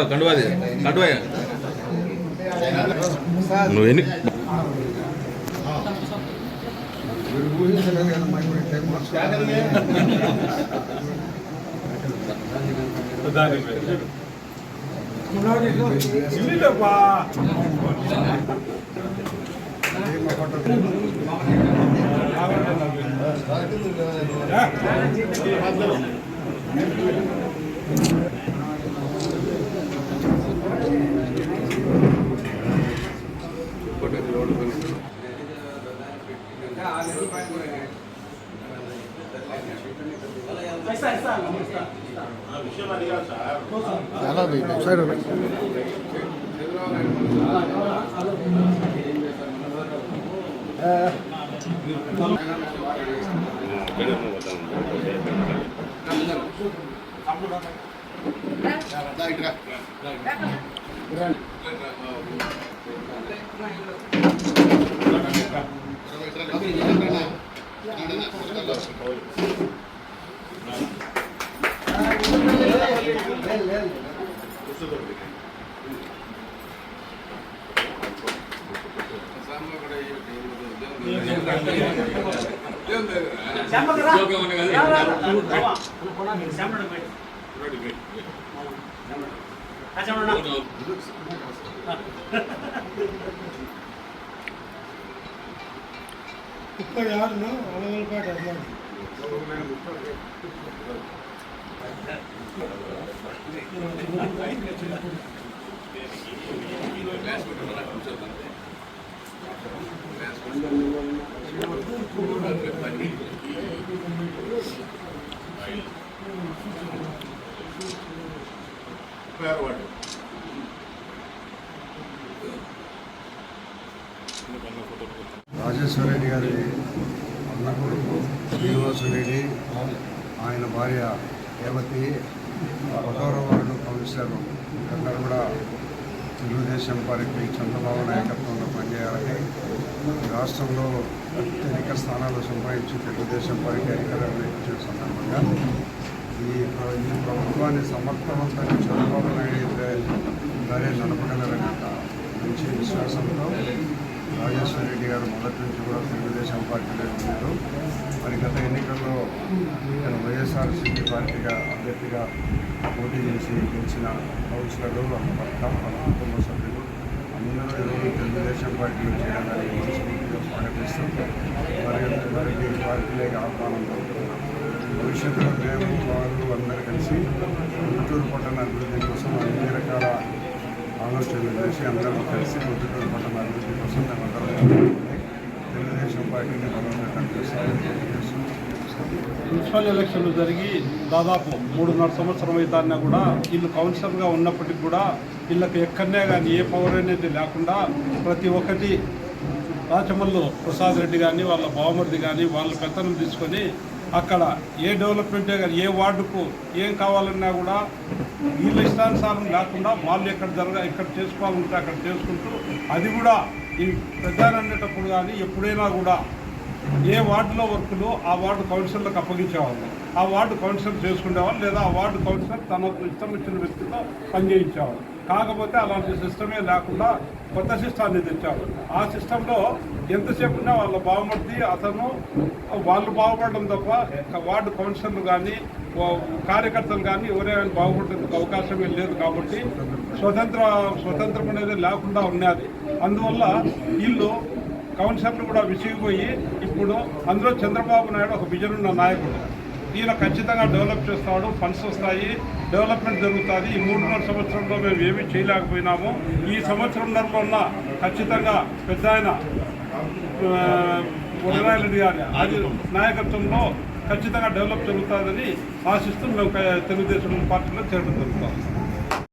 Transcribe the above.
కండువాది కండువా నువ్వు ఎన్ని రాజేశ్వర రెడ్డి గారి అన్న కొడుకు శ్రీనివాసరెడ్డి, ఆయన భార్య రేవతి, 1వ వార్డు కౌన్సిలర్ అందరూ కూడా తెలుగుదేశం పార్టీ చంద్రబాబు నాయకత్వంలో పనిచేయాలని, రాష్ట్రంలో అత్యధిక స్థానాలు సంపాదించి తెలుగుదేశం పార్టీ అధికారంలో ఇచ్చే సందర్భంగా ఈ ప్రభుత్వాన్ని సమర్థవంతంగా చంద్రబాబు నాయుడు గారే నడపగలరన్న మంచి విశ్వాసంతో రాజేశ్వర రెడ్డి గారు మొదటి నుంచి కూడా తెలుగుదేశం పార్టీలో ఉన్నారు. మరి గత ఎన్నికల్లో ఇక్కడ వైఎస్ఆర్సీపీ పార్టీగా అభ్యర్థిగా పోటీ చేసి గెలిచిన కౌన్సిలర్లు, వాళ్ళ భర్త, వాళ్ళ కుటుంబ సభ్యులు అందరూ ఈరోజు తెలుగుదేశం పార్టీలో చేయడానికి మనస్ఫూర్తిగా స్వాగతిస్తూ వారికి పార్టీలోకి ఆహ్వానం జరుగుతున్నాం. భవిష్యత్తులో మేము వాళ్ళు అందరూ కలిసి గుంటూరు పట్టణ అభివృద్ధి కోసం అన్ని రకాల ఆలోచనలు చేసి అందరం కలిసి గుంటూరు పట్టణ అభివృద్ధి కోసం మేమందరం తెలుగుదేశం పార్టీని బలోపేతం చేస్తామని. మున్సిపల్ ఎలక్షన్లు జరిగి దాదాపు 3.5 సంవత్సరం అవుతాన్నా కూడా వీళ్ళు కౌన్సిలర్గా ఉన్నప్పటికీ కూడా వీళ్ళకి ఎక్కడనే కానీ ఏ పవర్ అనేది లేకుండా ప్రతి ఒక్కటి రాచమల్లు ప్రసాద్ రెడ్డి కానీ వాళ్ళ బావమరిది కానీ వాళ్ళ పెత్తనం తీసుకొని అక్కడ ఏ డెవలప్మెంటే కానీ ఏ వార్డుకు ఏం కావాలన్నా కూడా వీళ్ళ ఇష్టానుసారం లేకుండా వాళ్ళు ఇక్కడ చేసుకోవాలంటే అక్కడ చేసుకుంటూ, అది కూడా ఈ ప్రధాన అనేటప్పుడు కానీ ఎప్పుడైనా కూడా ఏ వార్డులో వర్కులు ఆ వార్డు కౌన్సిలర్లకు అప్పగించేవాళ్ళు, ఆ వార్డు కౌన్సిలర్ చేసుకునేవాళ్ళు, లేదా ఆ వార్డు కౌన్సిలర్ తనకు ఇష్టం వచ్చిన వ్యక్తితో పనిచేయించేవాళ్ళు. కాకపోతే అలాంటి సిస్టమే లేకుండా కొత్త సిస్టాన్ని తెచ్చారు. ఆ సిస్టంలో ఎంతసేపు ఉన్నా వాళ్ళ బావమర్ది అతను వాళ్ళు బాగుపడడం తప్ప వార్డు కౌన్సిలర్లు కానీ కార్యకర్తలు కానీ ఎవరైనా బాగుపడేందుకు అవకాశమే లేదు. కాబట్టి స్వతంత్రం అనేది లేకుండా ఉన్నది. అందువల్ల వీళ్ళు కౌన్సిలర్లు కూడా విసిగిపోయి ఇప్పుడు అందులో చంద్రబాబు నాయుడు ఒక విజన్ ఉన్న నాయకుడు. ఈయన ఖచ్చితంగా డెవలప్ చేస్తాడు, ఫండ్స్ వస్తాయి, డెవలప్మెంట్ జరుగుతుంది. ఈ 3.5 సంవత్సరంలో మేము ఏమీ చేయలేకపోయినాము. ఈ సంవత్సరంలో ఉన్న ఖచ్చితంగా పెద్ద ఆయన రెడ్డి గారి నాయకత్వంలో ఖచ్చితంగా డెవలప్ జరుగుతుందని ఆశిస్తూ మేము తెలుగుదేశం పార్టీలో చేరడం జరుగుతాం.